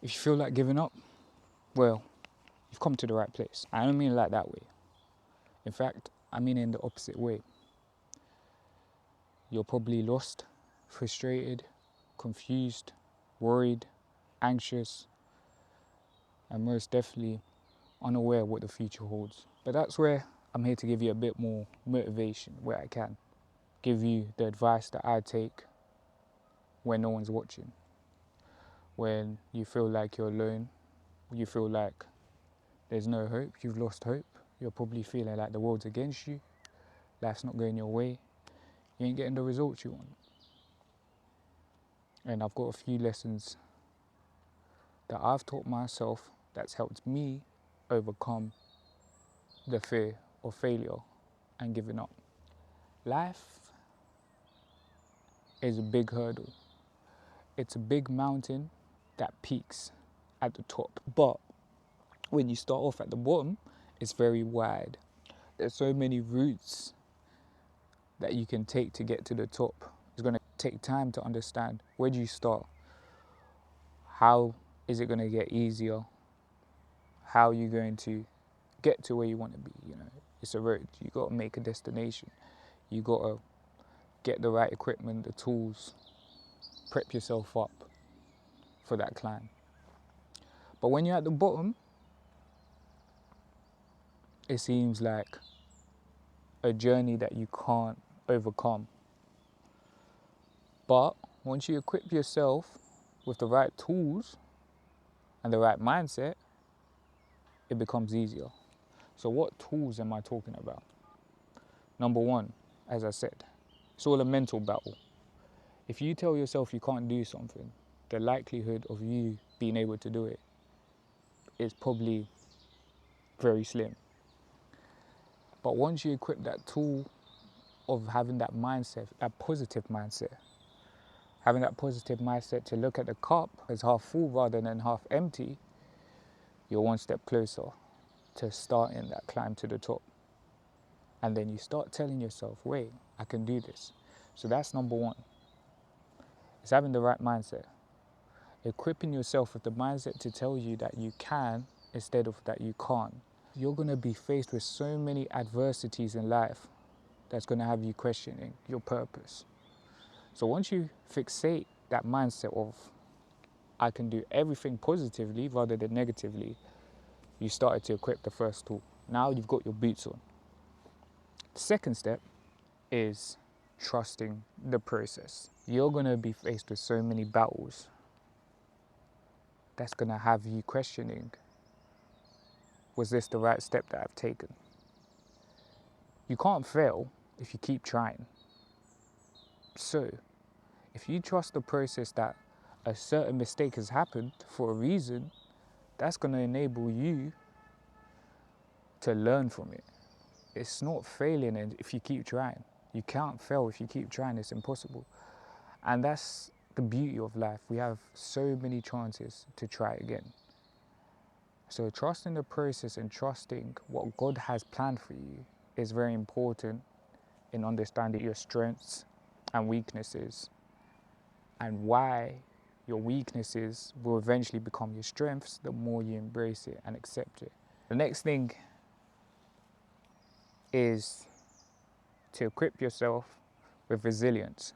If you feel like giving up, well, you've come to the right place. I don't mean it like that way. In fact, I mean it in the opposite way. You're probably lost, frustrated, confused, worried, anxious, and most definitely unaware of what the future holds. But that's where I'm here to give you a bit more motivation where I can. Give you the advice that I take when no one's watching. When you feel like you're alone, you feel like there's no hope, you've lost hope, you're probably feeling like the world's against you, life's not going your way, you ain't getting the results you want. And I've got a few lessons that I've taught myself that's helped me overcome the fear of failure and giving up. Life is a big hurdle. It's a big mountain that peaks at the top. But when you start off at the bottom, it's very wide. There's so many routes that you can take to get to the top. It's going to take time to understand where do you start? How is it going to get easier? How are you going to get to where you want to be? It's a road. You got to make a destination. You got to get the right equipment, the tools, prep yourself up for that climb. But when you're at the bottom, it seems like a journey that you can't overcome. But once you equip yourself with the right tools and the right mindset, it becomes easier. So what tools am I talking about? Number one, as I said, it's all a mental battle. If you tell yourself you can't do something, the likelihood of you being able to do it is probably very slim. But once you equip that tool of having that mindset, that positive mindset, having that positive mindset to look at the cup as half full rather than half empty, you're one step closer to starting that climb to the top. And then you start telling yourself, wait, I can do this. So that's number one. It's having the right mindset. Equipping yourself with the mindset to tell you that you can instead of that you can't. You're going to be faced with so many adversities in life that's going to have you questioning your purpose. So once you fixate that mindset of, I can do everything positively rather than negatively, you started to equip the first tool. Now you've got your boots on. The second step is trusting the process. You're going to be faced with so many battles that's going to have you questioning, was this the right step that I've taken? You can't fail if you keep trying. So, if you trust the process that a certain mistake has happened for a reason, that's going to enable you to learn from it. It's not failing if you keep trying. You can't fail if you keep trying, it's impossible. And that's the beauty of life. We have so many chances to try again. So trusting the process and trusting what God has planned for you is very important in understanding your strengths and weaknesses and why your weaknesses will eventually become your strengths the more you embrace it and accept it. The next thing is to equip yourself with resilience.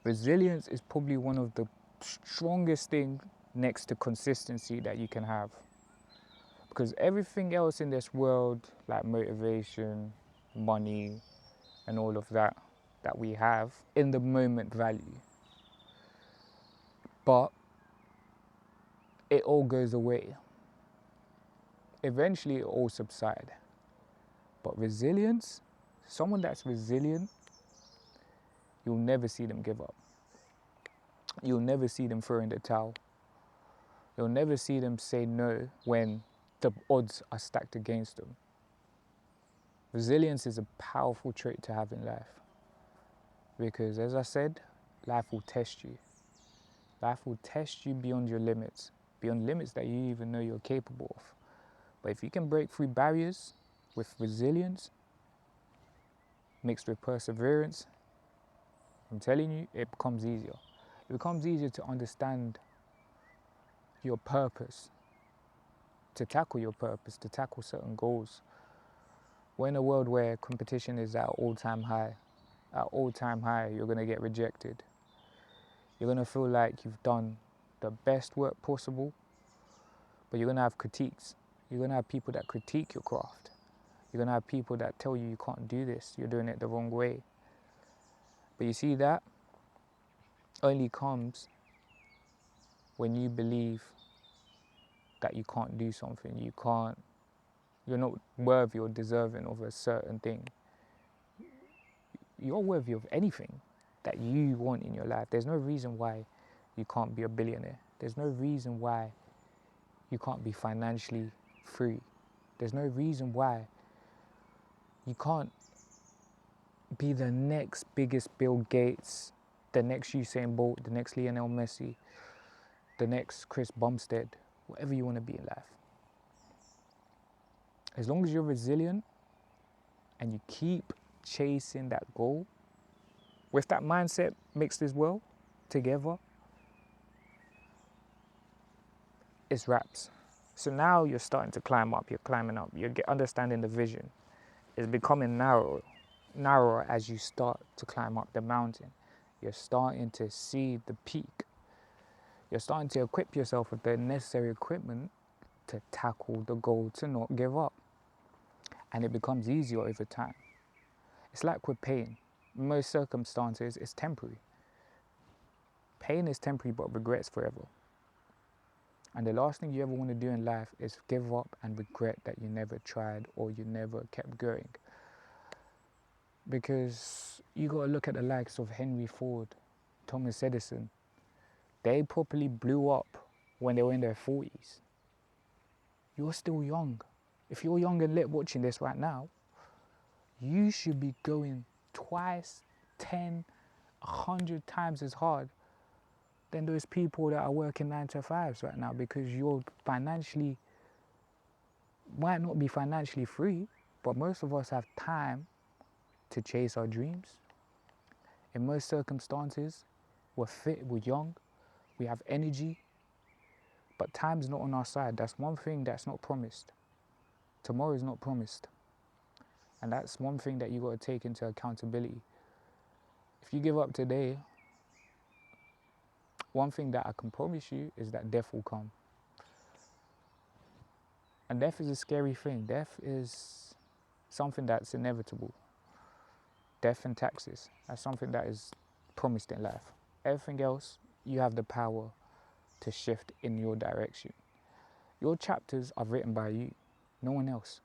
Resilience is probably one of the strongest things next to consistency that you can have. Because everything else in this world, like motivation, money, and all of that we have, in the moment value. But it all goes away. Eventually it all subsides. But resilience, someone that's resilient, you'll never see them give up. You'll never see them throw in the towel. You'll never see them say no when the odds are stacked against them. Resilience is a powerful trait to have in life. Because as I said, life will test you. Life will test you beyond your limits, beyond limits that you even know you're capable of. But if you can break through barriers with resilience, mixed with perseverance, I'm telling you, it becomes easier. It becomes easier to understand your purpose, to tackle your purpose, to tackle certain goals. We're in a world where competition is at all-time high. At all-time high, you're going to get rejected. You're going to feel like you've done the best work possible, but you're going to have critiques. You're going to have people that critique your craft. You're going to have people that tell you can't do this, you're doing it the wrong way. But you see, that only comes when you believe that you can't do something, you're not worthy or deserving of a certain thing. You're worthy of anything that you want in your life. There's no reason why you can't be a billionaire. There's no reason why you can't be financially free. There's no reason why you can't be the next biggest Bill Gates, the next Usain Bolt, the next Lionel Messi, the next Chris Bumstead, whatever you want to be in life. As long as you're resilient and you keep chasing that goal, with that mindset mixed as well, together, it's wraps. So now you're starting to climb up, you're climbing up, you're understanding the vision. It's becoming narrower as you start to climb up the mountain. You're starting to see the peak. You're starting to equip yourself with the necessary equipment to tackle the goal, to not give up. And it becomes easier over time. It's like with pain. In most circumstances, it's temporary. Pain is temporary, but regret's forever. And the last thing you ever want to do in life is give up and regret that you never tried or you never kept going. Because you got to look at the likes of Henry Ford, Thomas Edison. They properly blew up when they were in their 40s. You're still young. If you're young and lit watching this right now, you should be going twice, 10, 100 times as hard than those people that are working 9 to 5s right now, because you're financially, might not be financially free, but most of us have time to chase our dreams. In most circumstances, we're fit, we're young, we have energy, but time's not on our side. That's one thing that's not promised. Tomorrow is not promised. And that's one thing that you got to take into accountability. If you give up today, one thing that I can promise you is that death will come. And death is a scary thing. Death is something that's inevitable. Death and taxes, that's something that is promised in life. Everything else, you have the power to shift in your direction. Your chapters are written by you, no one else.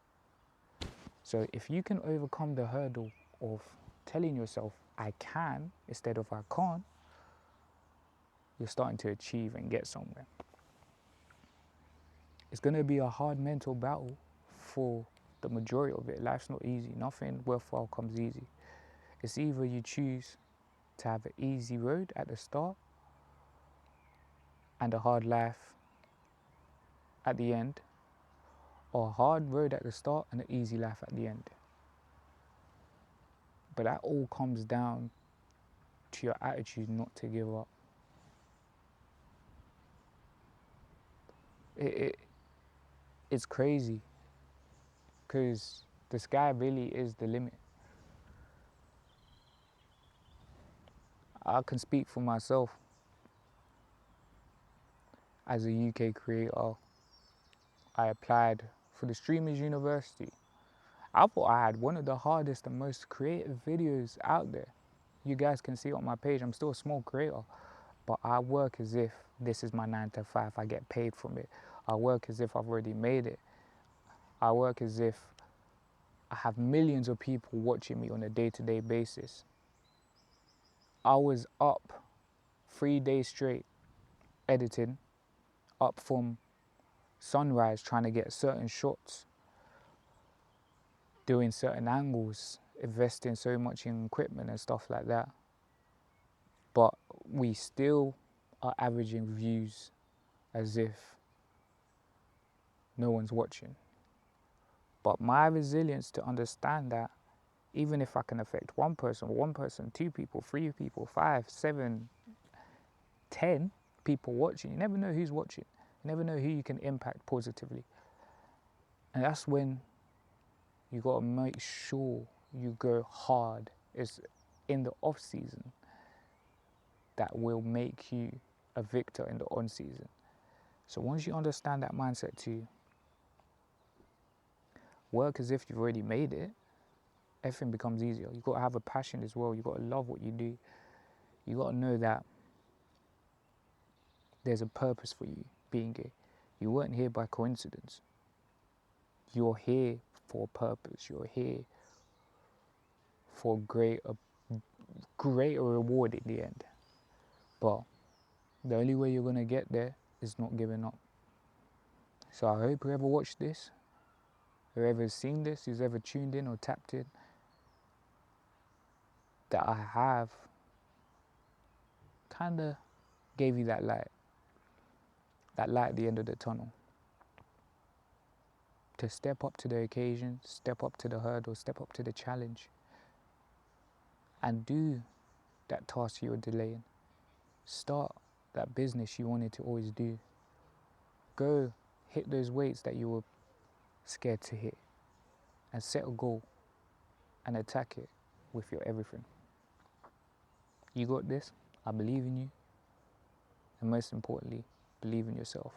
So if you can overcome the hurdle of telling yourself, I can, instead of I can't, you're starting to achieve and get somewhere. It's going to be a hard mental battle for the majority of it. Life's not easy. Nothing worthwhile comes easy. It's either you choose to have an easy road at the start and a hard life at the end, or a hard road at the start and an easy life at the end. But that all comes down to your attitude not to give up. It's crazy, because the sky really is the limit. I can speak for myself. As a UK creator, I applied for the Streamers University. I thought I had one of the hardest and most creative videos out there. You guys can see it on my page. I'm still a small creator, but I work as if this is my 9 to 5. I get paid from it. I work as if I've already made it. I work as if I have millions of people watching me on a day-to-day basis. I was up 3 days straight editing, up from sunrise trying to get certain shots, doing certain angles, investing so much in equipment and stuff like that. But we still are averaging views as if no one's watching. But my resilience to understand that even if I can affect one person, 2 people, 3 people, 5, 7, 10 people watching, you never know who's watching Never know who you can impact positively. And that's when you got to make sure you go hard. It's in the off season that will make you a victor in the on season. So once you understand that mindset too, work as if you've already made it, everything becomes easier. You've got to have a passion as well. You've got to love what you do. You've got to know that there's a purpose for you being here. You weren't here by coincidence. You're here for a purpose. You're here for greater reward in the end. But the only way you're going to get there is not giving up. So I hope whoever watched this, whoever's seen this, who's ever tuned in or tapped in, that I have kind of gave you that light at the end of the tunnel. To step up to the occasion, step up to the hurdle, step up to the challenge, and do that task you were delaying. Start that business you wanted to always do. Go hit those weights that you were scared to hit, and set a goal and attack it with your everything. You got this. I believe in you. And most importantly, believe in yourself.